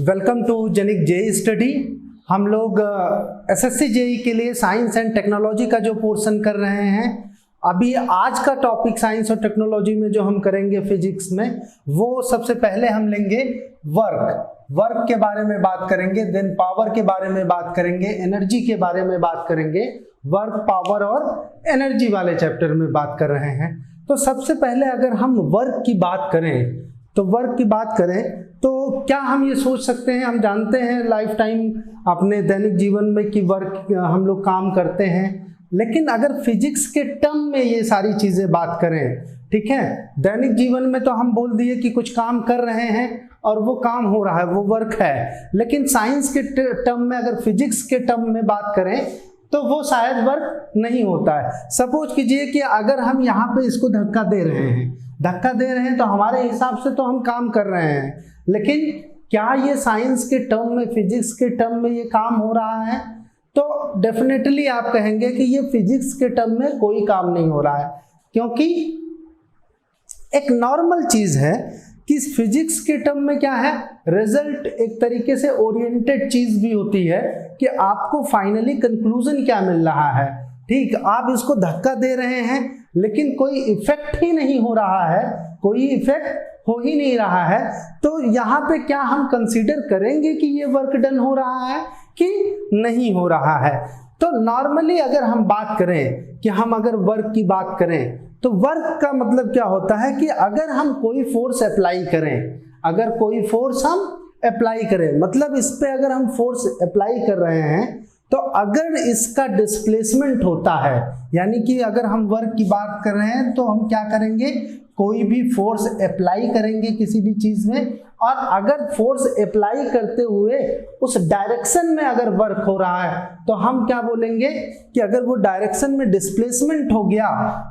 Welcome to जेनिक JE study. हम लोग एसएससी जेई के लिए साइंस एंड टेक्नोलॉजी का जो पोर्शन कर रहे हैं, अभी आज का टॉपिक साइंस और टेक्नोलॉजी में जो हम करेंगे फिजिक्स में, वो सबसे पहले हम लेंगे वर्क के बारे में बात करेंगे, देन पावर के बारे में बात करेंगे, एनर्जी के बारे में बात करेंगे। वर्क, पावर और एनर्जी वाले चैप्टर में बात कर रहे हैं। तो सबसे पहले अगर हम वर्क की बात करें तो क्या हम ये सोच सकते हैं, हम जानते हैं लाइफ टाइम अपने दैनिक जीवन में कि वर्क हम लोग काम करते हैं, लेकिन अगर फिजिक्स के टर्म में ये सारी चीजें बात करें, ठीक है, दैनिक जीवन में तो हम बोल दिए कि कुछ काम कर रहे हैं और वो काम हो रहा है, वो वर्क है, लेकिन साइंस के टर्म में अगर फिजिक्स के टर्म में बात करें तो वो शायद वर्क नहीं होता है। सपोज कीजिए कि अगर हम यहाँ पे इसको धक्का दे रहे हैं तो हमारे हिसाब से तो हम काम कर रहे हैं, लेकिन क्या ये साइंस के टर्म में, फिजिक्स के टर्म में ये काम हो रहा है? तो डेफिनेटली आप कहेंगे कि ये फिजिक्स के टर्म में कोई काम नहीं हो रहा है, क्योंकि एक नॉर्मल चीज है कि फिजिक्स के टर्म में क्या है, रिजल्ट एक तरीके से ओरिएंटेड चीज भी होती है कि आपको फाइनली कंक्लूजन क्या मिल रहा है। ठीक, आप इसको धक्का दे रहे हैं लेकिन कोई इफेक्ट ही नहीं हो रहा है, कोई इफेक्ट हो ही नहीं रहा है, तो यहाँ पे क्या हम कंसीडर करेंगे कि ये वर्क डन हो रहा है कि नहीं हो रहा है? तो नॉर्मली अगर हम बात करें कि हम अगर वर्क की बात करें तो वर्क का मतलब क्या होता है कि अगर हम कोई फोर्स अप्लाई करें, मतलब इस पे अगर हम फोर्स अप्लाई कर रहे हैं तो अगर इसका डिस्प्लेसमेंट होता है, यानी कि अगर हम वर्क की बात कर रहे हैं तो हम क्या करेंगे, कोई भी फोर्स अप्लाई करेंगे किसी भी चीज में, और अगर फोर्स अप्लाई करते हुए उस डायरेक्शन में अगर वर्क हो रहा है तो हम क्या बोलेंगे कि अगर वो डायरेक्शन में डिस्प्लेसमेंट हो गया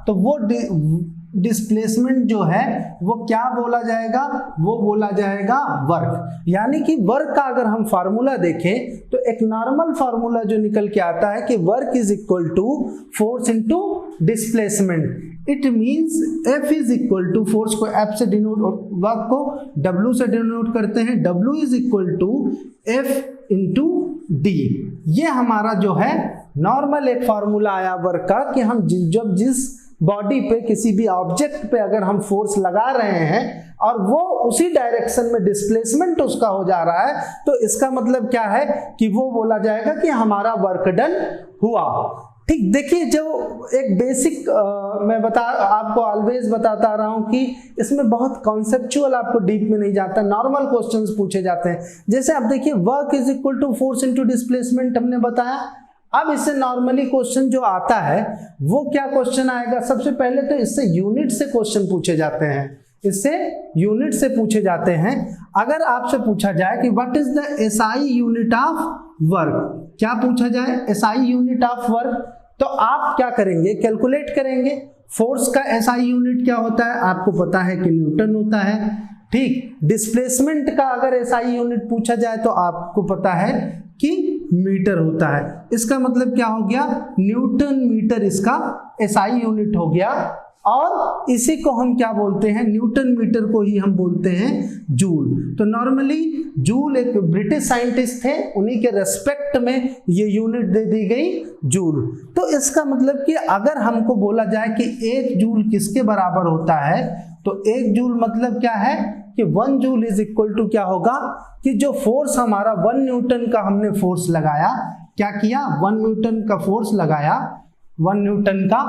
तो वो डिस्प्लेसमेंट जो है वो क्या बोला जाएगा, वो बोला जाएगा वर्क। यानी कि वर्क का अगर हम फार्मूला देखें तो एक नॉर्मल फार्मूला जो निकल के आता है कि work is equal to force into displacement. It means F is equal to, force को F से डिनोट, वर्क को W से डिनोट करते हैं, W is equal to F into D। ये हमारा जो है नॉर्मल एक फार्मूला आया वर्क का कि हम जब जिस बॉडी पे, किसी भी ऑब्जेक्ट पे अगर हम फोर्स लगा रहे हैं और वो उसी डायरेक्शन में डिस्प्लेसमेंट उसका हो जा रहा है, तो इसका मतलब क्या है कि वो बोला जाएगा कि हमारा वर्क डन हुआ। ठीक, देखिए, जो एक बेसिक मैं आपको ऑलवेज बताता रहा हूं कि इसमें बहुत कॉन्सेप्चुअल, आपको डीप में नहीं जाता, नॉर्मल क्वेश्चंस पूछे जाते हैं। जैसे आप देखिए, work is equal to force into displacement हमने बताया। अब इससे नॉर्मली क्वेश्चन जो आता है वो क्या क्वेश्चन आएगा, सबसे पहले तो इससे यूनिट से क्वेश्चन पूछे जाते हैं। अगर आपसे पूछा जाए कि what is the SI unit of work, क्या पूछा जाए, एसआई यूनिट ऑफ वर्क, तो आप क्या करेंगे, कैलकुलेट करेंगे। फोर्स का एसआई यूनिट क्या होता है, आपको पता है कि न्यूटन होता है। ठीक, डिस्प्लेसमेंट का अगर एसआई यूनिट पूछा जाए तो आपको पता है कि मीटर होता है। इसका मतलब क्या हो गया, न्यूटन मीटर इसका एसआई यूनिट हो गया, और इसी को हम क्या बोलते हैं, न्यूटन मीटर को ही हम बोलते हैं जूल। तो नॉर्मली जूल एक ब्रिटिश साइंटिस्ट थे, उन्हीं के रेस्पेक्ट में ये यूनिट दे दी गई, जूल। तो इसका मतलब कि अगर हमको बोला जाए कि 1 जूल किसके बराबर होता है, तो 1 जूल मतलब क्या है कि 1 जूल इज इक्वल टू क्या होगा कि जो फोर्स हमारा 1 न्यूटन का हमने फोर्स लगाया, क्या किया, 1 न्यूटन का फोर्स लगाया, 1 न्यूटन का,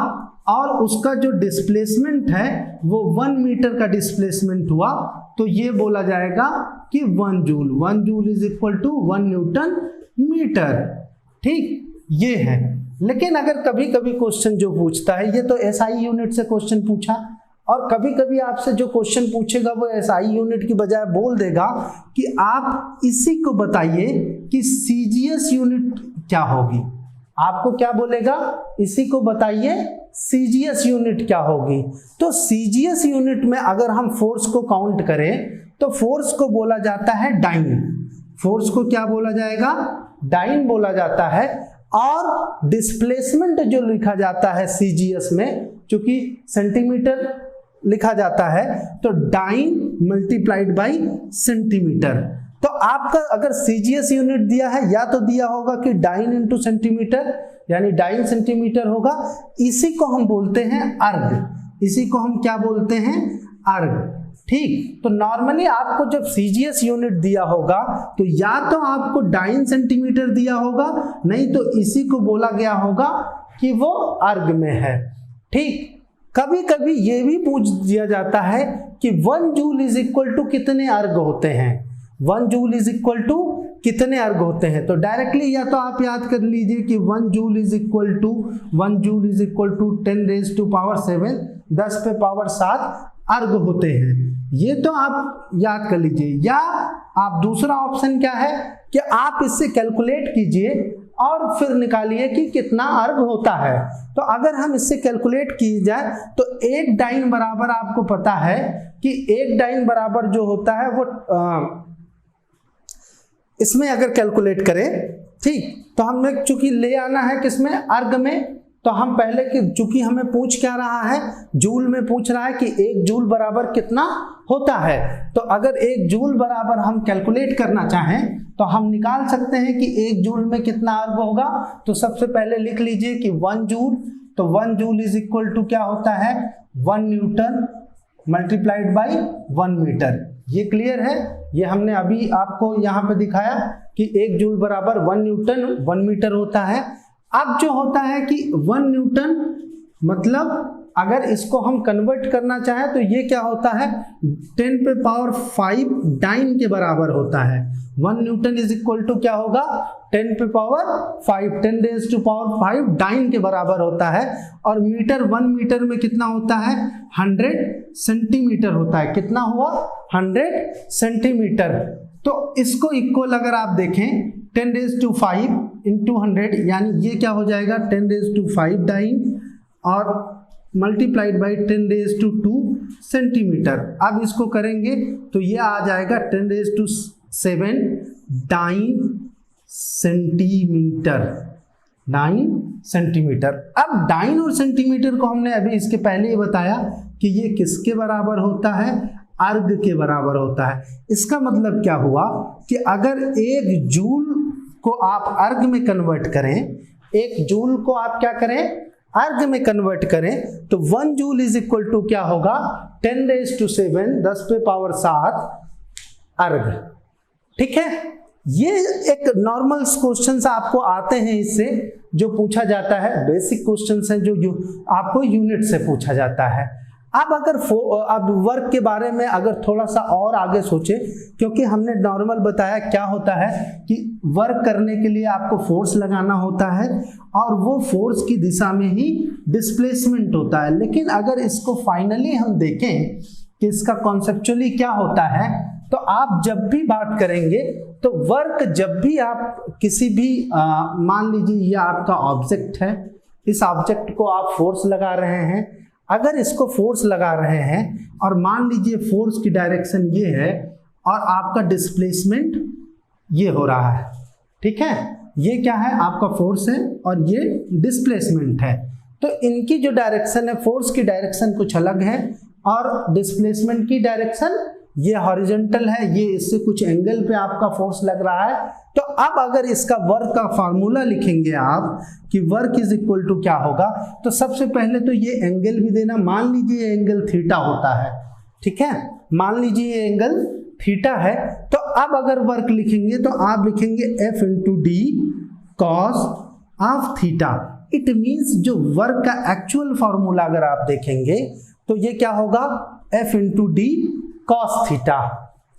और उसका जो डिस्प्लेसमेंट है वो 1 मीटर का डिस्प्लेसमेंट हुआ, तो ये बोला जाएगा कि 1 joule is equal to 1 newton metre. ठीक, ये है। लेकिन अगर कभी कभी क्वेश्चन जो पूछता है, ये तो एसआई यूनिट से क्वेश्चन पूछा, और कभी कभी आपसे जो क्वेश्चन पूछेगा वो एसआई यूनिट की बजाय बोल देगा कि आप इसी को बताइए कि सीजीएस यूनिट क्या होगी। आपको क्या बोलेगा, इसी को बताइए सीजीएस यूनिट क्या होगी। तो सीजीएस यूनिट में अगर हम फोर्स को काउंट करें तो फोर्स को बोला जाता है डाइन। फोर्स को क्या बोला जाएगा, डाइन बोला जाता है। और डिस्प्लेसमेंट जो लिखा जाता है सीजीएस में, चूंकि सेंटीमीटर लिखा जाता है, तो डाइन मल्टीप्लाइड बाई सेंटीमीटर। तो आपका अगर सीजीएस यूनिट दिया है या तो दिया होगा कि डाइन इंटू सेंटीमीटर, यानी डाइन सेंटीमीटर होगा, इसी को हम बोलते हैं अर्ग, इसी को हम क्या बोलते हैं, अर्ग। ठीक, तो नॉर्मली आपको जब सीजीएस यूनिट दिया होगा तो या तो आपको डाइन सेंटीमीटर दिया होगा, नहीं तो इसी को बोला गया होगा कि वो अर्ग में है। ठीक, कभी कभी ये भी पूछ दिया जाता है कि 1 जूल इज इक्वल टू कितने अर्ग होते हैं, 1 जूल इज इक्वल टू कितने अर्ग होते हैं। तो डायरेक्टली या तो आप याद कर लीजिए कि 1 joule is equal to 10 raise to power 7, 10 पे पावर 7 अर्ग होते हैं, ये तो आप याद कर लीजिए। या आप दूसरा ऑप्शन क्या है कि आप इससे कैलकुलेट कीजिए और फिर निकालिए कि कितना अर्ग होता है। तो अगर हम इससे कैलकुलेट की जाए तो एक डाइन बराबर, आपको पता है कि एक डाइन बराबर जो होता है वो इसमें अगर कैलकुलेट करें, ठीक, तो हमें चूंकि ले आना है किसमें, अर्ग में, तो हम पहले कि चूंकि हमें पूछ क्या रहा है, जूल में पूछ रहा है कि 1 जूल बराबर कितना होता है। तो अगर 1 जूल बराबर हम कैलकुलेट करना चाहें तो हम निकाल सकते हैं कि 1 जूल में कितना अर्ग होगा। तो सबसे पहले लिख लीजिए कि 1 जूल, तो 1 जूल इज इक्वल टू क्या होता है, 1 न्यूटन मल्टीप्लाइड बाई 1 मीटर। ये क्लियर है, ये हमने अभी आपको यहाँ पे दिखाया कि 1 जूल बराबर 1 न्यूटन 1 मीटर होता है। अब जो होता है कि 1 न्यूटन मतलब अगर इसको हम कन्वर्ट करना चाहें तो ये क्या होता है, 10 पे पावर 5 डाइन के बराबर होता है। 1 न्यूटन इज इक्वल टू क्या होगा, 10 पे power 5, 10 raise to power 5 dyne के बराबर होता है। और मीटर, 1 मीटर में कितना होता है, 100 सेंटीमीटर होता है। कितना हुआ, 100 सेंटीमीटर। तो इसको इक्वल अगर आप देखें 10 रेज टू 5 इंटू 100, यानी ये क्या हो जाएगा 10 रेज टू 5 डाइन और multiplied by 10 raise to 2 centimetre. अब इसको करेंगे तो ये आ जाएगा 10 raise to 7 dyne centimetre, 9 centimetre. अब डाइन और सेंटीमीटर को हमने अभी इसके पहले ही बताया कि ये किसके बराबर होता है, अर्ग के बराबर होता है। इसका मतलब क्या हुआ कि अगर 1 जूल को आप अर्ग में कन्वर्ट करें, 1 जूल को आप क्या करें, अर्ग में कन्वर्ट करें, तो 1 जूल इज इक्वल टू क्या होगा, 10 रेज टू 7, 10 पे पावर 7 अर्ग। ठीक है, ये एक नॉर्मल क्वेश्चंस आपको आते हैं, इससे जो पूछा जाता है बेसिक क्वेश्चंस हैं जो आपको यूनिट से पूछा जाता है। अब अगर अब वर्क के बारे में अगर थोड़ा सा और आगे सोचे, क्योंकि हमने नॉर्मल बताया क्या होता है कि वर्क करने के लिए आपको फोर्स लगाना होता है और वो फोर्स की दिशा में ही डिस्प्लेसमेंट होता है। लेकिन अगर इसको फाइनली हम देखें कि इसका कॉन्सेप्चुअली क्या होता है, तो आप जब भी बात करेंगे तो वर्क जब भी आप किसी भी मान लीजिए ये आपका ऑब्जेक्ट है, इस ऑब्जेक्ट को आप फोर्स लगा रहे हैं, अगर इसको फोर्स लगा रहे हैं और मान लीजिए फोर्स की डायरेक्शन ये है और आपका डिस्प्लेसमेंट ये हो रहा है, ठीक है, ये क्या है, आपका फोर्स है और ये डिस्प्लेसमेंट है। तो इनकी जो डायरेक्शन है, फोर्स की डायरेक्शन कुछ अलग है और डिस्प्लेसमेंट की डायरेक्शन ये हॉरिजॉन्टल है, ये इससे कुछ एंगल पे आपका फोर्स लग रहा है। तो अब अगर इसका वर्क का फार्मूला लिखेंगे आप कि वर्क इज इक्वल टू क्या होगा, तो सबसे पहले तो ये एंगल भी देना, मान लीजिए ये एंगल थीटा होता है, ठीक है, मान लीजिए ये एंगल थीटा है। तो अब अगर वर्क लिखेंगे तो आप लिखेंगे F into D cos of theta. It means जो वर्क का एक्चुअल फार्मूला अगर आप देखेंगे तो ये क्या होगा, F into D cos theta.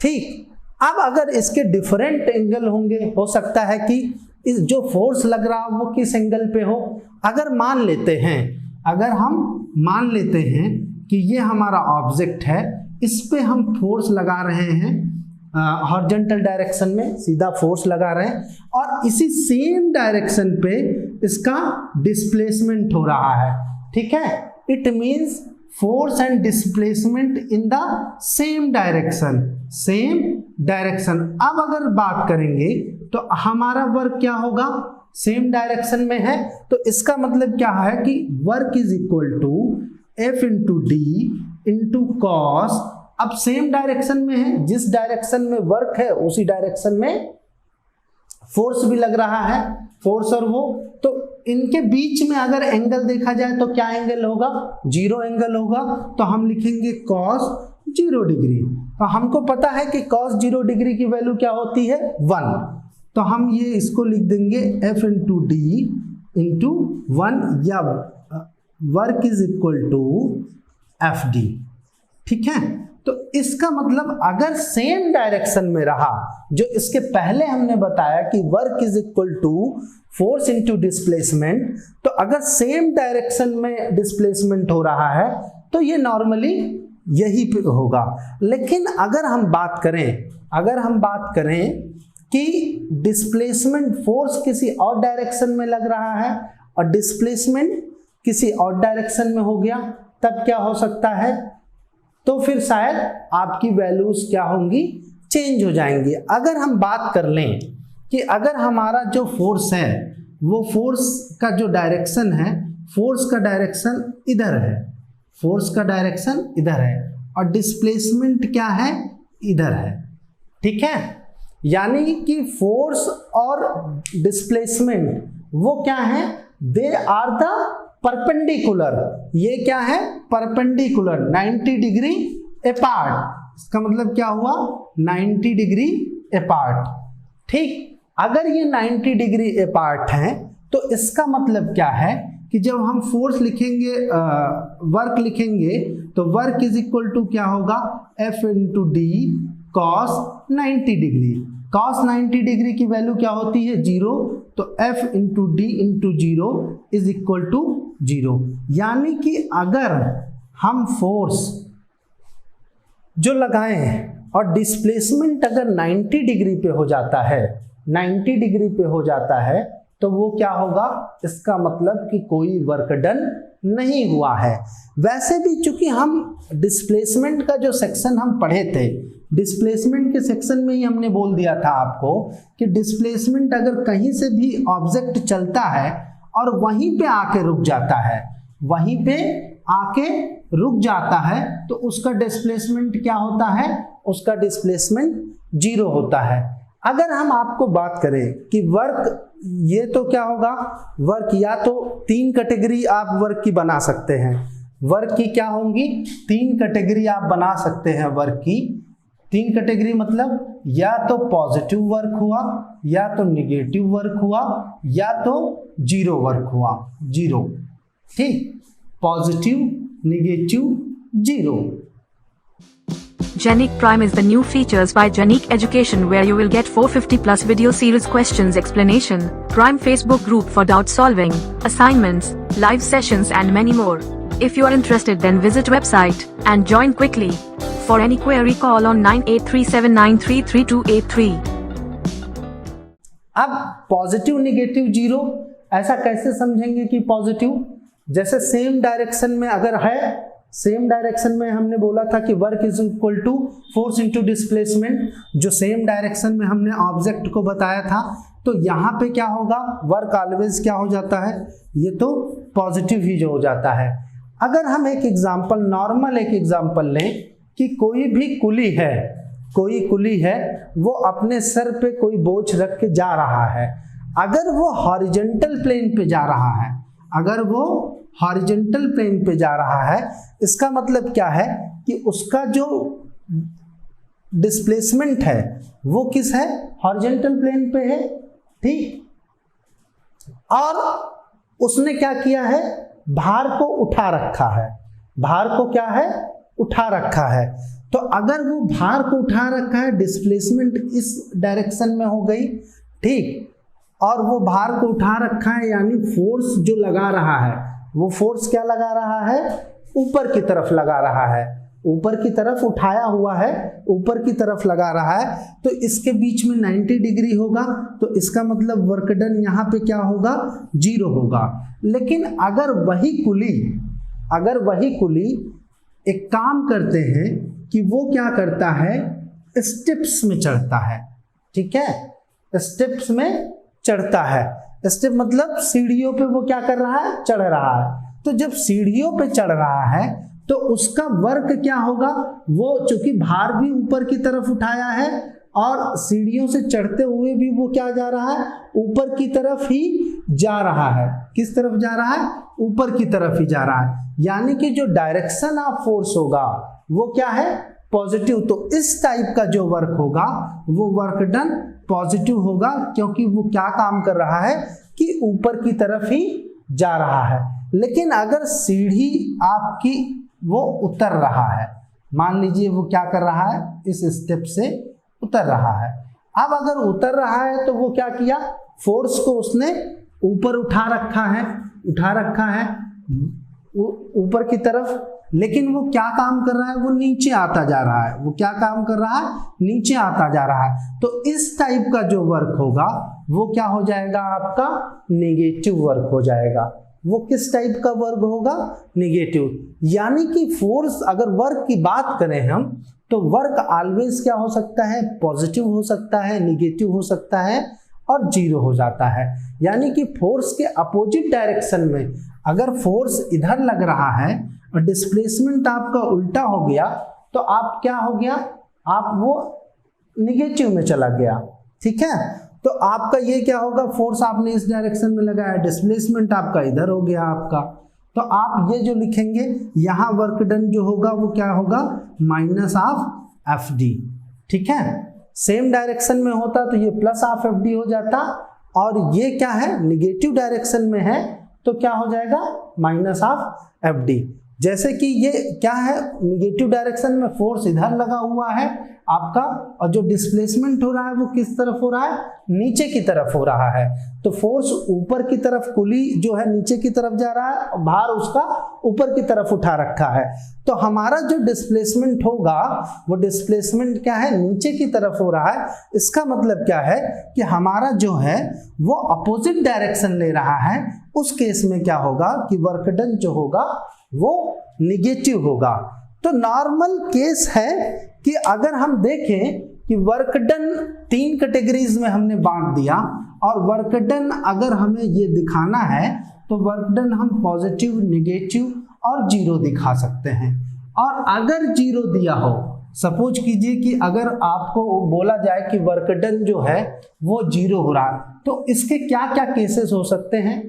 ठीक, अब अगर इसके डिफरेंट एंगल होंगे, हो सकता है कि इस जो फोर्स लग रहा है वो किस एंगल पे हो। अगर मान लेते हैं, अगर हम मान लेते हैं कि ये हमारा ऑब्जेक्ट है, इस पे हम फोर्स लगा रहे हैं हॉरिजॉन्टल डायरेक्शन में, सीधा फोर्स लगा रहे हैं और इसी सेम डायरेक्शन पे इसका डिस्प्लेसमेंट हो रहा है, ठीक है। It means force and displacement in the same direction, same direction. अब अगर बात करेंगे तो हमारा वर्क क्या होगा, सेम डायरेक्शन में है, तो इसका मतलब क्या है कि work is equal to F into D into cos अब सेम डायरेक्शन में है, जिस डायरेक्शन में वर्क है उसी डायरेक्शन में फोर्स भी लग रहा है, फोर्स और वो, तो इनके बीच में अगर एंगल देखा जाए तो क्या एंगल होगा, 0 एंगल होगा। तो हम लिखेंगे cos 0 डिग्री। तो हमको पता है कि cos 0 डिग्री की वैल्यू क्या होती है, 1। तो हम ये इसको लिख देंगे F इंटू डी इंटू 1, या work is equal to F D. ठीक है, तो इसका मतलब अगर सेम डायरेक्शन में रहा, जो इसके पहले हमने बताया कि work is equal to force into displacement, तो अगर सेम डायरेक्शन में डिस्प्लेसमेंट हो रहा है तो ये नॉर्मली यही पे होगा। लेकिन अगर हम बात करें कि डिस्प्लेसमेंट फोर्स किसी और डायरेक्शन में लग रहा है और डिस्प्लेसमेंट किसी और डायरेक्शन में हो गया, तब क्या हो सकता है, तो फिर शायद आपकी वैल्यूज क्या होंगी, चेंज हो जाएंगी। अगर हम बात कर लें कि अगर हमारा जो फोर्स है वो फोर्स का जो डायरेक्शन है, फोर्स का डायरेक्शन इधर है, फोर्स का डायरेक्शन इधर है और डिस्प्लेसमेंट क्या है, इधर है। ठीक है, यानी कि फोर्स और डिस्प्लेसमेंट वो क्या है, दे आर द परपेंडिकुलर। ये क्या है, परपेंडिकुलर, 90 डिग्री अपार्ट। इसका मतलब क्या हुआ, 90 डिग्री अपार्ट। ठीक, अगर ये 90 डिग्री अपार्ट है तो इसका मतलब क्या है कि जब हम फोर्स लिखेंगे, वर्क लिखेंगे, तो वर्क इज इक्वल टू क्या होगा, F into D cos 90 degree. Cos 90 degree की वैल्यू क्या होती है, 0। तो F into D into 0 is equal to 0। यानी कि अगर हम फोर्स जो लगाएं और डिस्प्लेसमेंट अगर 90 डिग्री पे हो जाता है, 90 डिग्री पे हो जाता है, तो वो क्या होगा, इसका मतलब कि कोई वर्क डन नहीं हुआ है। वैसे भी चूंकि हम डिस्प्लेसमेंट का जो सेक्शन हम पढ़े थे, डिस्प्लेसमेंट के सेक्शन में ही हमने बोल दिया था आपको कि डिस्प्लेसमेंट अगर कहीं से भी ऑब्जेक्ट चलता है और वहीं पे आके रुक जाता है, वहीं पे आके रुक जाता है, तो उसका डिस्प्लेसमेंट क्या होता है, उसका डिस्प्लेसमेंट 0 होता है। अगर हम आपको बात करें कि वर्क, ये तो क्या होगा, वर्क या तो 3 कैटेगरी आप वर्क की बना सकते हैं। वर्क की क्या होंगी, 3 कैटेगरी आप बना सकते हैं वर्क की। 3 कैटेगरी मतलब या तो पॉजिटिव वर्क हुआ, या तो निगेटिव वर्क हुआ, या तो 0 वर्क हुआ, 0। ठीक, positive, negative, 0। Genic Prime is the new features by Genic Education, where you will get 450 plus video series questions explanation, Prime Facebook group for doubt solving, assignments, live sessions and many more. If you are interested, then visit website and join quickly. For any query, call on 9837933283. अब positive, negative, 0 ऐसा कैसे समझेंगे कि positive, जैसे same direction में अगर है, same direction में हमने बोला था कि work is equal to force into displacement, जो सेम डायरेक्शन में हमने ऑब्जेक्ट को बताया था, तो यहाँ पे क्या होगा, वर्क ऑलवेज क्या हो जाता है, ये तो पॉजिटिव ही जो हो जाता है। अगर हम एक एग्जांपल, नॉर्मल एक एग्जांपल लें कि कोई भी कुली है, कोई कुली है, वो अपने सर पे कोई बोझ रख के जा रहा है। अगर वो हॉरिजॉन्टल प्लेन पे जा रहा है, अगर वो हॉरिजॉन्टल प्लेन पे जा रहा है, इसका मतलब क्या है कि उसका जो डिस्प्लेसमेंट है वो किस है, हॉरिजॉन्टल प्लेन पे है। ठीक, और उसने क्या किया है, भार को उठा रखा है, भार को क्या है, उठा रखा है। तो अगर वो भार को उठा रखा है, डिस्प्लेसमेंट इस डायरेक्शन में हो गई। ठीक, और वो भार को उठा रखा है, यानी फोर्स जो लगा रहा है, वो फोर्स क्या लगा रहा है, ऊपर की तरफ लगा रहा है, ऊपर की तरफ उठाया हुआ है, ऊपर की तरफ लगा रहा है। तो इसके बीच में 90 डिग्री होगा, तो इसका मतलब वर्क डन यहाँ पे क्या होगा, 0 होगा। लेकिन अगर वही कुली एक काम करते हैं कि वो क्या करता है, स्टेप्स में चढ़ता है। ठीक है, स्टेप्स में चढ़ता है, स्टेप मतलब सीढ़ियों पे वो क्या कर रहा है, चढ़ रहा है। तो जब सीढ़ियों पे चढ़ रहा है तो तो उसका वर्क क्या होगा, वो चूंकि भार भी ऊपर की तरफ उठाया है और सीढ़ियों से चढ़ते हुए भी वो क्या जा रहा है, ऊपर की तरफ ही जा रहा है। किस तरफ जा रहा है, ऊपर की तरफ ही जा रहा है, यानी कि जो डायरेक्शन ऑफ फोर्स होगा वो क्या है, पॉजिटिव। तो इस टाइप का जो वर्क होगा वो वर्क डन पॉजिटिव होगा, क्योंकि वो क्या काम कर रहा है कि ऊपर की तरफ ही जा रहा है। लेकिन अगर सीढ़ी आपकी वो उतर रहा है, मान लीजिए वो क्या कर रहा है, इस स्टेप से उतर रहा है। अब अगर उतर रहा है तो वो क्या किया, फोर्स को उसने ऊपर उठा रखा है ऊपर की तरफ, लेकिन वो क्या काम कर रहा है, वो नीचे आता जा रहा है। वो क्या काम कर रहा है, नीचे आता जा रहा है। तो इस टाइप का जो वर्क होगा वो क्या हो जाएगा, आपका नेगेटिव वर्क हो जाएगा। वो किस टाइप का वर्क होगा, नेगेटिव। यानी कि फोर्स, अगर वर्क की बात करें हम, तो वर्क ऑलवेज क्या हो सकता है, पॉजिटिव हो सकता है, नेगेटिव हो सकता है और जीरो हो जाता है। यानी कि फोर्स के अपोजिट डायरेक्शन में अगर फोर्स इधर लग रहा है और डिस्प्लेसमेंट आपका उल्टा हो गया, तो आप क्या हो गया, आप वो निगेटिव में चला गया। ठीक है, तो आपका ये क्या होगा, फोर्स आपने इस डायरेक्शन में लगाया, डिस्प्लेसमेंट आपका इधर हो गया आपका। तो आप ये जो लिखेंगे यहाँ वर्क डन जो होगा वो क्या होगा, माइनस ऑफ एफ डी। ठीक है, सेम डायरेक्शन में होता तो ये प्लस ऑफ एफ डी हो जाता, और ये क्या है, निगेटिव डायरेक्शन में है तो क्या हो जाएगा, माइनस ऑफ एफ डी। जैसे कि ये क्या है, निगेटिव डायरेक्शन में फोर्स इधर लगा हुआ है आपका, और जो डिस्प्लेसमेंट हो रहा है वो किस तरफ हो रहा है, नीचे की तरफ हो रहा है। तो फोर्स ऊपर की तरफ, कुली जो है नीचे की तरफ जा रहा है, भार उसका ऊपर की तरफ उठा रखा है। तो हमारा जो डिस्प्लेसमेंट होगा वो डिस्प्लेसमेंट क्या है, नीचे की तरफ हो रहा है। इसका मतलब क्या है कि हमारा जो है वो अपोजिट डायरेक्शन ले रहा है। उस केस में क्या होगा कि वर्क डन जो होगा वो निगेटिव होगा। तो नॉर्मल केस है कि अगर हम देखें कि वर्क डन 3 कैटेगरीज में हमने बांट दिया, और वर्क डन अगर हमें ये दिखाना है तो वर्क डन हम पॉजिटिव, निगेटिव और जीरो दिखा सकते हैं। और अगर जीरो दिया हो, सपोज कीजिए कि अगर आपको बोला जाए कि वर्क डन जो है वो जीरो हो रहा है, तो इसके क्या क्या केसेस हो सकते हैं।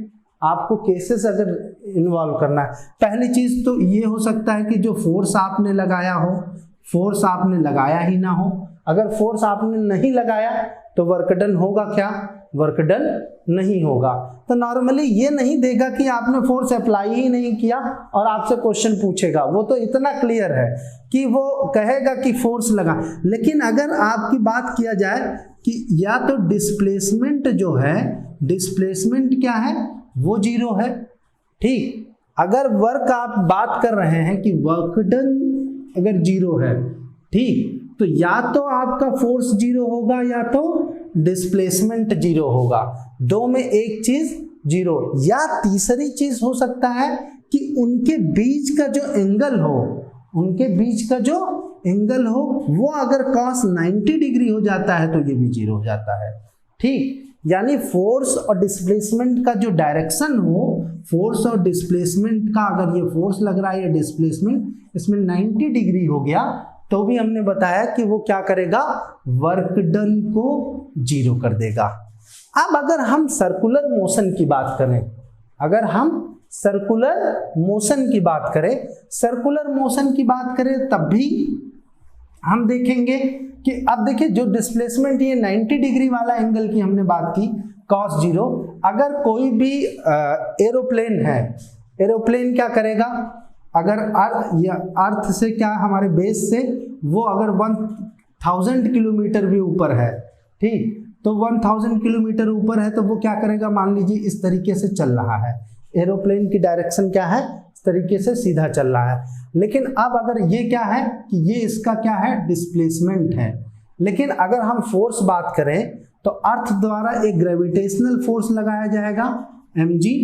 आपको केसेस अगर इन्वॉल्व करना है, पहली चीज तो ये हो सकता है कि जो फोर्स आपने लगाया हो, फोर्स आपने लगाया ही ना हो। अगर फोर्स आपने नहीं लगाया तो वर्क डन होगा क्या, वर्क डन नहीं होगा। तो नॉर्मली ये नहीं देगा कि आपने फोर्स अप्लाई ही नहीं किया और आपसे क्वेश्चन पूछेगा, वो तो इतना क्लियर है कि वो कहेगा कि फोर्स लगा। लेकिन अगर आपकी बात किया जाए कि या तो डिस्प्लेसमेंट जो है, डिस्प्लेसमेंट क्या है, वो जीरो है। ठीक, अगर वर्क आप बात कर रहे हैं कि वर्क डन अगर जीरो है, ठीक, तो या तो आपका फोर्स जीरो होगा या तो डिस्प्लेसमेंट जीरो होगा। दो में एक चीज जीरो, या तीसरी चीज हो सकता है कि उनके बीच का जो एंगल हो, उनके बीच का जो एंगल हो वो अगर cos 90 डिग्री हो जाता है तो ये भी जीरो हो जाता है। ठीक, यानी फोर्स और डिस्प्लेसमेंट का जो डायरेक्शन हो, फोर्स और डिस्प्लेसमेंट का, अगर ये फोर्स लग रहा है या डिस्प्लेसमेंट, इसमें 90 डिग्री हो गया तो भी हमने बताया कि वो क्या करेगा, वर्क डन को जीरो कर देगा। अब अगर हम सर्कुलर मोशन की बात करें, अगर हम सर्कुलर मोशन की बात करें, सर्कुलर मोशन की बात करें तब भी हम देखेंगे कि अब देखिए जो डिस्प्लेसमेंट, ये 90 डिग्री वाला एंगल की हमने बात की, cos जीरो। अगर कोई भी एरोप्लेन है, एरोप्लेन क्या करेगा, अगर अर्थ से क्या, हमारे बेस से वो अगर 1000 किलोमीटर भी ऊपर है, ठीक, तो 1000 किलोमीटर ऊपर है तो वो क्या करेगा, मान लीजिए इस तरीके से चल रहा है, एरोप्लेन की डायरेक्शन क्या है, इस तरीके से सीधा चल रहा है। लेकिन अब अगर ये क्या है कि ये इसका क्या है, डिस्प्लेसमेंट है। लेकिन अगर हम फोर्स बात करें तो अर्थ द्वारा एक ग्रेविटेशनल फोर्स लगाया जाएगा, mg,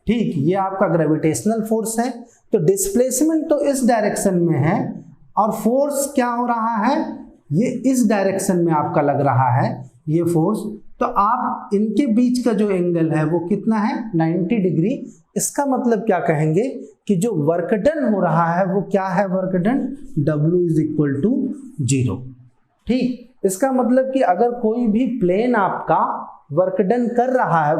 ठीक, ये आपका ग्रेविटेशनल फोर्स है। तो डिस्प्लेसमेंट तो इस डायरेक्शन में है और फोर्स क्या हो रहा है, ये इस डायरेक्शन में आपका लग रहा है, ये फोर्स तो आप इनके बीच का जो एंगल है वो कितना है 90 डिग्री। इसका मतलब क्या कहेंगे कि जो वर्क डन हो रहा है वो क्या है, work done W is equal to 0। ठीक, इसका मतलब कि अगर कोई भी प्लेन आपका वर्क डन कर रहा है,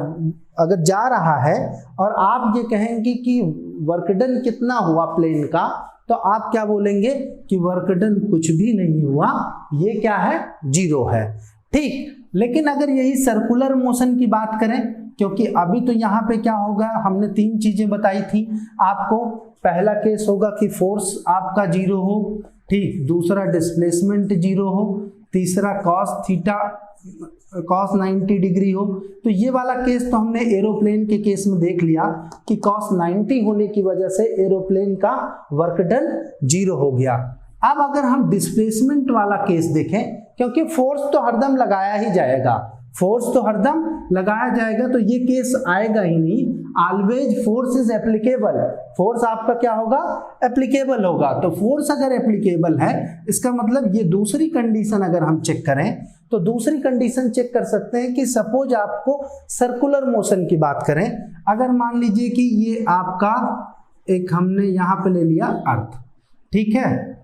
अगर जा रहा है और आप ये कहेंगे कि वर्क डन कितना हुआ प्लेन का, तो आप क्या बोलेंगे कि वर्क डन कुछ भी नहीं हुआ, ये क्या है 0 है। ठीक, लेकिन अगर यही सर्कुलर मोशन की बात करें, क्योंकि अभी तो यहाँ पे क्या होगा, हमने 3 चीजें बताई थी आपको। पहला केस होगा कि फोर्स आपका 0 हो, ठीक, दूसरा डिस्प्लेसमेंट 0 हो, तीसरा cos 90 डिग्री हो। तो ये वाला केस तो हमने एरोप्लेन के केस में देख लिया कि cos 90 होने की वजह से एरोप्लेन का वर्क डन 0 हो गया। अब अगर हम डिस्प्लेसमेंट वाला केस देखें, क्योंकि फोर्स तो हरदम लगाया ही जाएगा, फोर्स तो हरदम लगाया जाएगा, तो ये केस आएगा ही नहीं। Always force is applicable, force आपका क्या होगा, एप्लीकेबल होगा। तो फोर्स अगर एप्लीकेबल है, इसका मतलब ये दूसरी कंडीशन अगर हम चेक करें, तो दूसरी कंडीशन चेक कर सकते हैं कि सपोज आपको सर्कुलर मोशन की बात करें, अगर मान लीजिए कि ये आपका एक हमने यहां पे ले लिया अर्थ, ठीक है,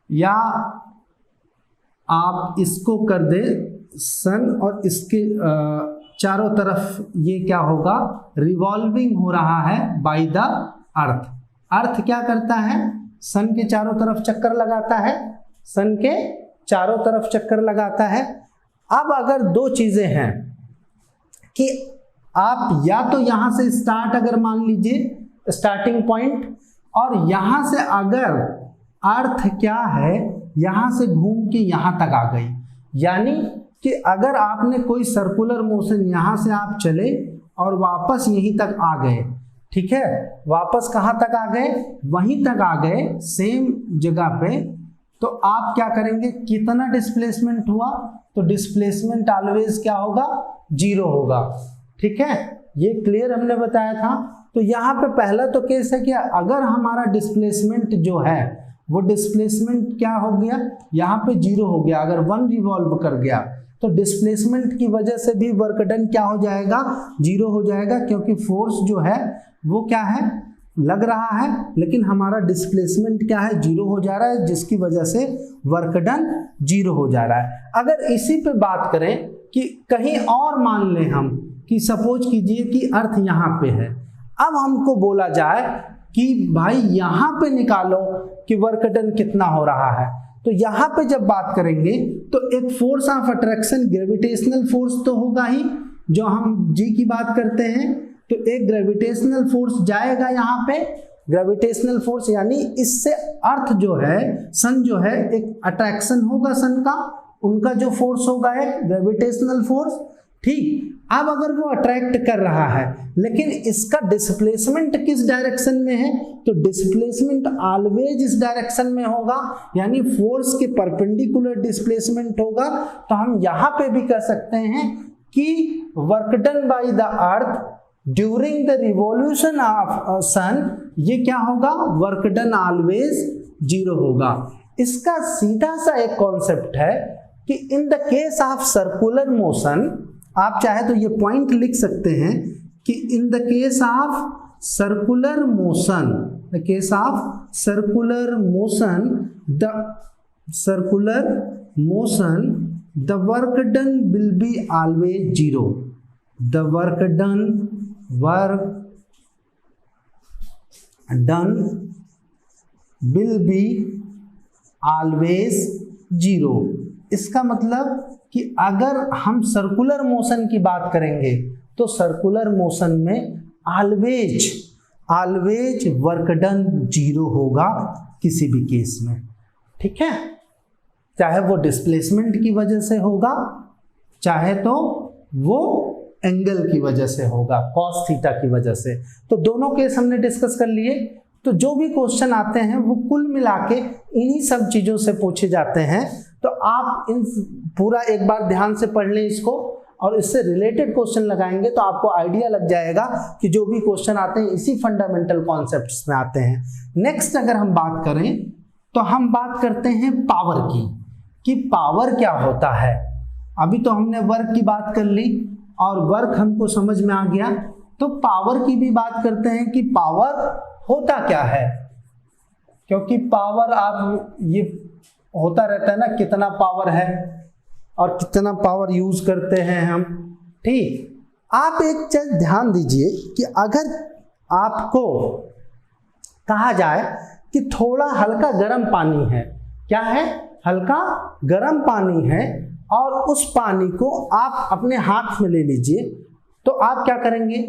या आप इसको कर दे सन और इसके चारों तरफ ये क्या होगा, रिवॉल्विंग हो रहा है बाय द अर्थ। अर्थ क्या करता है, सन के चारों तरफ चक्कर लगाता है, सन के चारों तरफ चक्कर लगाता है। अब अगर 2 चीजें हैं कि आप या तो यहां से स्टार्ट, अगर मान लीजिए स्टार्टिंग पॉइंट, और यहां से अगर अर्थ क्या है यहां से घूम के यहां तक आ गई, यानी कि अगर आपने कोई सर्कुलर मोशन यहां से आप चले और वापस यहीं तक आ गए, ठीक है, वापस कहां तक आ गए, वहीं तक आ गए सेम जगह पे, तो आप क्या करेंगे, कितना डिस्प्लेसमेंट हुआ, तो डिस्प्लेसमेंट ऑलवेज क्या होगा, 0 होगा। ठीक है, ये क्लियर हमने बताया था। तो यहाँ पे पहला तो केस है कि अगर हमारा डिस्प्लेसमेंट जो है वो डिस्प्लेसमेंट क्या हो गया, यहाँ पे 0 हो गया, अगर 1 रिवॉल्व कर गया तो डिस्प्लेसमेंट की वजह से भी वर्क डन क्या हो जाएगा, 0 हो जाएगा, क्योंकि फोर्स जो है वो क्या है, लग रहा है, लेकिन हमारा डिस्प्लेसमेंट क्या है, 0 हो जा रहा है, जिसकी वजह से वर्क डन 0 हो जा रहा है। अगर इसी पे बात करें कि कहीं और मान लें हम कि सपोज कीजिए कि अर्थ यहाँ पे है, अब हमको बोला जाए कि भाई यहाँ पे निकालो कि वर्क डन कितना हो रहा है, तो यहाँ पे जब बात करेंगे तो एक force of attraction gravitational force तो होगा ही, जो हम जी की बात करते हैं, तो एक ग्रेविटेशनल फोर्स जाएगा यहाँ पे, ग्रेविटेशनल फोर्स यानी इससे अर्थ जो है, सन जो है, एक अट्रैक्शन होगा सन का, उनका जो फोर्स होगा है ग्रेविटेशनल फोर्स। ठीक, अब अगर वो अट्रैक्ट कर रहा है लेकिन इसका डिस्प्लेसमेंट किस डायरेक्शन में है, तो डिस्प्लेसमेंट ऑलवेज इस डायरेक्शन में होगा, यानी फोर्स के परपेंडिकुलर डिस्प्लेसमेंट होगा। तो हम यहाँ पे भी कह सकते हैं कि work done by the earth during the revolution of sun, ये क्या होगा, वर्क डन ऑलवेज 0 होगा। इसका सीधा सा एक कॉन्सेप्ट है कि in the case of circular motion, आप चाहे तो ये पॉइंट लिख सकते हैं कि in the case of circular motion, the case of circular motion, the work done will be always 0, the work done will be always 0। इसका मतलब कि अगर हम सर्कुलर मोशन की बात करेंगे तो सर्कुलर मोशन में ऑलवेज वर्क डन 0 होगा किसी भी केस में। ठीक है, चाहे वो डिस्प्लेसमेंट की वजह से होगा, चाहे तो वो एंगल की वजह से होगा, कॉस थीटा की वजह से। तो दोनों केस हमने डिस्कस कर लिए। तो जो भी क्वेश्चन आते हैं वो कुल मिला के इन्हीं सब चीजों से पूछे जाते हैं। तो आप इन पूरा एक बार ध्यान से पढ़ लें इसको, और इससे रिलेटेड क्वेश्चन लगाएंगे तो आपको आइडिया लग जाएगा कि जो भी क्वेश्चन आते हैं इसी फंडामेंटल कॉन्सेप्ट्स में आते हैं। नेक्स्ट अगर हम बात करें तो हम बात करते हैं पावर की, कि पावर क्या होता है। अभी तो हमने वर्क की बात कर ली और वर्क हमको समझ में आ गया, तो पावर की भी बात करते हैं कि पावर होता क्या है, क्योंकि पावर आप ये होता रहता है ना, कितना पावर है और कितना पावर यूज करते हैं हम। ठीक, आप एक चीज ध्यान दीजिए कि अगर आपको कहा जाए कि थोड़ा हल्का गर्म पानी है, क्या है, हल्का गर्म पानी है, और उस पानी को आप अपने हाथ में ले लीजिए, तो आप क्या करेंगे,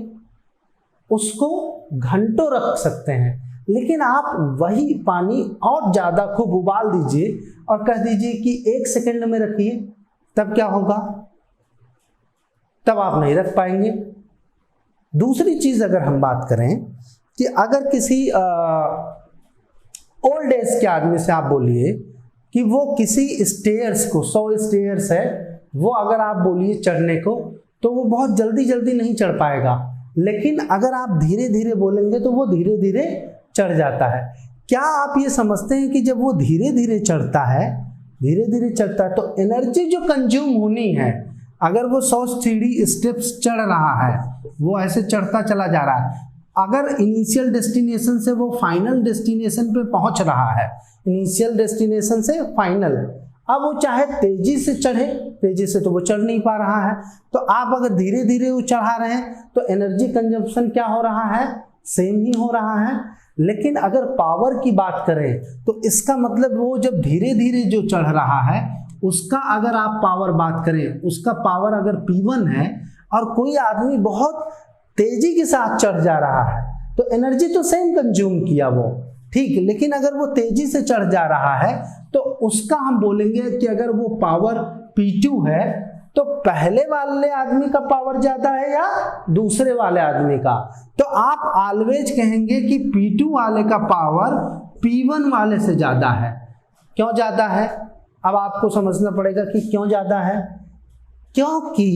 उसको घंटों रख सकते हैं। लेकिन आप वही पानी और ज्यादा खूब उबाल दीजिए और कह दीजिए कि 1 सेकंड में रखिए, तब क्या होगा, तब आप नहीं रख पाएंगे। दूसरी चीज अगर हम बात करें कि अगर किसी ओल्ड एज के आदमी से आप बोलिए कि वो किसी स्टेयर्स को, 100 स्टेयर्स है, वो अगर आप बोलिए चढ़ने को, तो वो बहुत जल्दी जल्दी नहीं चढ़ पाएगा। लेकिन अगर आप धीरे धीरे बोलेंगे तो वो धीरे धीरे चढ़ जाता है। क्या आप ये समझते हैं कि जब वो धीरे धीरे चढ़ता है, धीरे धीरे चढ़ता है, तो एनर्जी जो कंज्यूम होनी है, अगर वो 100 सीढ़ी स्टेप्स चढ़ रहा है, वो ऐसे चढ़ता चला जा रहा है, अगर इनिशियल डेस्टिनेशन से वो फाइनल डेस्टिनेशन पे पहुंच रहा है, इनिशियल डेस्टिनेशन से फाइनल, अब वो चाहे तेजी से चढ़े, तेजी से तो वो चढ़ नहीं पा रहा है, तो आप अगर धीरे धीरे वो चढ़ा रहे हैं तो एनर्जी कंजम्पशन क्या हो रहा है, सेम ही हो रहा है। लेकिन अगर पावर की बात करें तो इसका मतलब वो जब धीरे धीरे जो चढ़ रहा है उसका अगर आप पावर बात करें, उसका पावर अगर P1 है और कोई आदमी बहुत तेजी के साथ चढ़ जा रहा है, तो एनर्जी तो सेम कंज्यूम किया वो, ठीक। लेकिन अगर वो तेजी से चढ़ जा रहा है तो उसका हम बोलेंगे कि अगर वो पावर P2 है तो पहले वाले आदमी का पावर ज्यादा है या दूसरे वाले आदमी का, तो आप ऑलवेज कहेंगे कि P2 वाले का पावर P1 वाले से ज्यादा है। क्यों ज्यादा है, अब आपको समझना पड़ेगा कि क्यों ज्यादा है। क्योंकि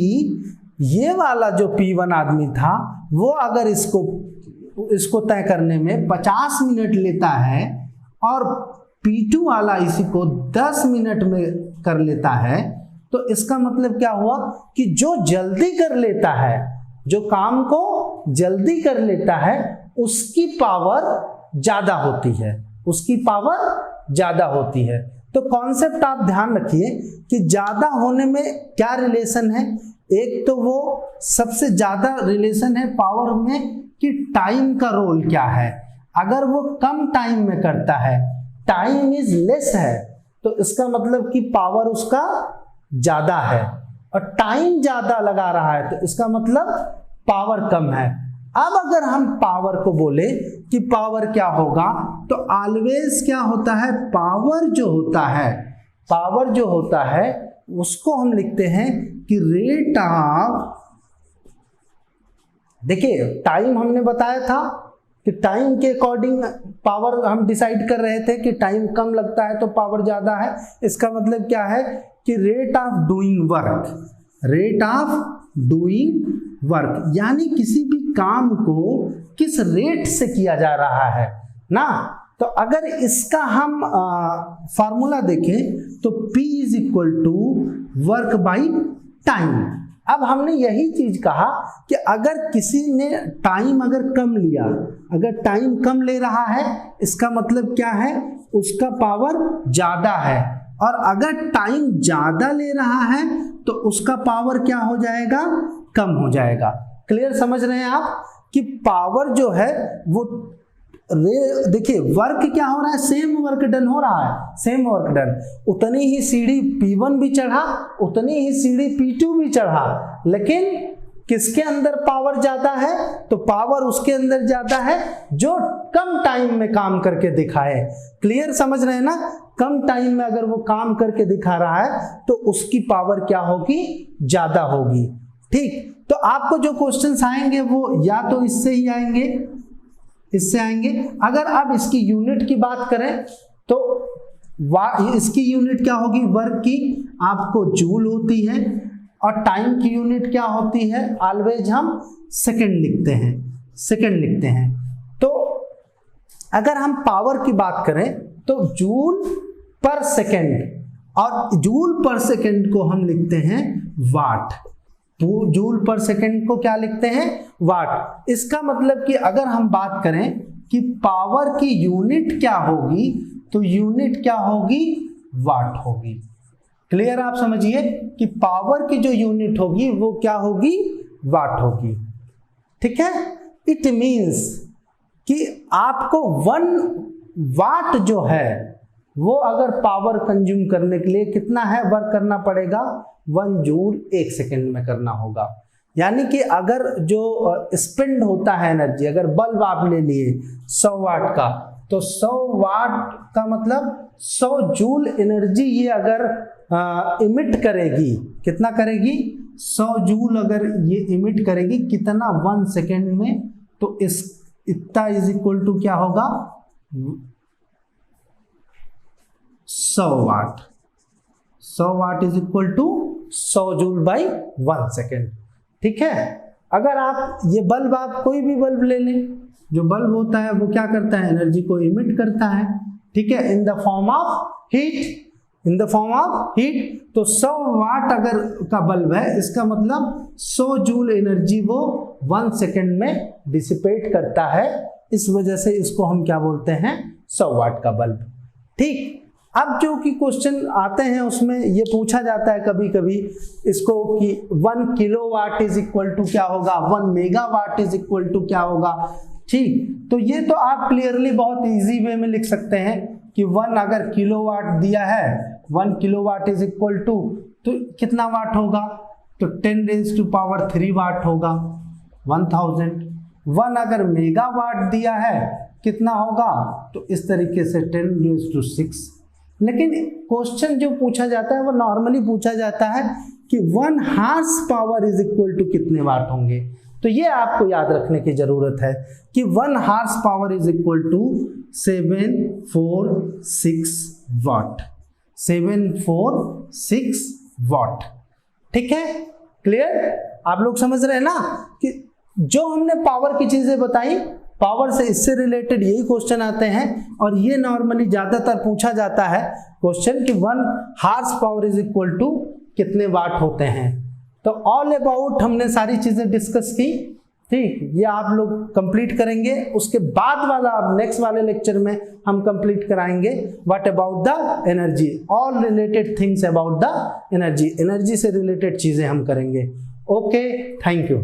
ये वाला जो P1 आदमी था वो अगर इसको तय करने में 50 मिनट लेता है और P2 वाला इसी को 10 मिनट में कर लेता है, तो इसका मतलब क्या हुआ कि जो जल्दी कर लेता है, जो काम को जल्दी कर लेता है, उसकी पावर ज्यादा होती है, उसकी पावर ज्यादा होती है। तो कॉन्सेप्ट आप ध्यान रखिए कि ज्यादा होने में क्या रिलेशन है। एक तो वो सबसे ज्यादा रिलेशन है पावर में कि टाइम का रोल क्या है। अगर वो कम टाइम में करता है, टाइम इज लेस है, तो इसका मतलब कि पावर उसका ज्यादा है, और टाइम ज्यादा लगा रहा है तो इसका मतलब पावर कम है। अब अगर हम पावर को बोले कि पावर क्या होगा, तो ऑलवेज क्या होता है, पावर जो होता है उसको हम लिखते हैं कि रेट ऑफ, देखिए टाइम हमने बताया था कि टाइम के अकॉर्डिंग पावर हम डिसाइड कर रहे थे कि टाइम कम लगता है तो पावर ज्यादा है। इसका मतलब क्या है कि रेट ऑफ डूइंग वर्क, यानी किसी भी काम को किस रेट से किया जा रहा है ना। तो अगर इसका हम फार्मूला देखें तो P is equal to work by time. अब हमने यही चीज कहा कि अगर किसी ने टाइम अगर कम लिया, अगर टाइम कम ले रहा है, इसका मतलब क्या है, उसका पावर ज्यादा है, और अगर टाइम ज्यादा ले रहा है तो उसका पावर क्या हो जाएगा, कम हो जाएगा। क्लियर समझ रहे हैं आप कि पावर जो है वो देखिए वर्क क्या हो रहा है, सेम वर्क डन हो रहा है, सेम वर्क डन, उतनी ही सीढ़ी P1 भी चढ़ा, उतनी ही सीढ़ी P2 भी चढ़ा, लेकिन किसके अंदर पावर ज्यादा है, तो पावर उसके अंदर ज्यादा है जो कम टाइम में काम करके दिखाए। क्लियर समझ रहे हैं ना, कम टाइम में अगर वो काम करके दिखा रहा है तो उसकी पावर क्या होगी, ज्यादा होगी। ठीक, तो आपको जो क्वेश्चंस आएंगे वो या तो इससे ही आएंगे, इससे आएंगे। अगर आप इसकी यूनिट की बात करें तो इसकी यूनिट क्या होगी, वर्क की आपको जूल होती है, और टाइम की यूनिट क्या होती है, ऑलवेज हम सेकंड लिखते हैं। तो अगर हम पावर की बात करें तो जूल पर सेकंड, और जूल पर सेकेंड को हम लिखते हैं वाट। जूल पर सेकेंड को क्या लिखते हैं? वाट। इसका मतलब कि अगर हम बात करें कि पावर की यूनिट क्या होगी, तो यूनिट क्या होगी? वाट होगी। क्लियर? आप समझिए कि पावर की जो यूनिट होगी वो क्या होगी? वाट होगी। ठीक है। इट मीन्स कि आपको 1 वाट जो है वो अगर पावर कंज्यूम करने के लिए कितना है वर्क करना पड़ेगा? 1 जूल 1 सेकेंड में करना होगा। यानी कि अगर जो स्पेंड होता है एनर्जी, अगर बल्ब आप ले लिए 100 वाट का, तो 100 वाट का मतलब 100 जूल एनर्जी ये अगर इमिट करेगी, कितना करेगी? 100 जूल अगर ये इमिट करेगी, कितना? 1 सेकेंड में। तो इस इतना इज इक्वल टू क्या होगा? 100 watt. 100 watt is equal to 100 joule by 1 second. ठीक है। अगर आप ये बल्ब, आप कोई भी बल्ब ले लें, जो बल्ब होता है वो क्या करता है? एनर्जी को इमिट करता है। ठीक है, in the form of heat, in the form of heat. तो 100 वाट अगर का बल्ब है, इसका मतलब 100 जूल एनर्जी वो 1 सेकेंड में डिसिपेट करता है। इस वजह से इसको हम क्या बोलते हैं? 100 वाट का बल्ब। ठीक। अब जो कि क्वेश्चन आते हैं उसमें ये पूछा जाता है कभी कभी इसको कि 1 किलोवाट इज इक्वल टू क्या होगा? 1 मेगावाट इज इक्वल टू क्या होगा? ठीक। तो ये तो आप क्लियरली बहुत इजी वे में लिख सकते हैं कि 1 अगर किलोवाट दिया है, 1 किलोवाट इज इक्वल टू, तो कितना वाट होगा? तो 10 रेज़ टू पावर 3 वाट होगा, 1000। 1 अगर मेगावाट दिया है, कितना होगा? तो इस तरीके से 10 रेज़ टू 6। लेकिन क्वेश्चन जो पूछा जाता है वो नॉर्मली पूछा जाता है कि 1 horse power is equal to कितने वाट होंगे। तो ये आपको याद रखने की जरूरत है कि 1 horse power is equal to 746 watt. 746 watt. ठीक है। क्लियर? आप लोग समझ रहे हैं ना कि जो हमने पावर की चीजें बताई, पावर से इससे रिलेटेड यही क्वेश्चन आते हैं और ये नॉर्मली ज्यादातर पूछा जाता है क्वेश्चन कि 1 horse power is equal to कितने वाट होते हैं। तो ऑल अबाउट हमने सारी चीजें डिस्कस की। ठीक, ये आप लोग कंप्लीट करेंगे। उसके बाद वाला अब नेक्स्ट वाले लेक्चर में हम कंप्लीट कराएंगे what about the energy, all related things about the energy. Energy से रिलेटेड चीजें हम करेंगे। Okay, thank you.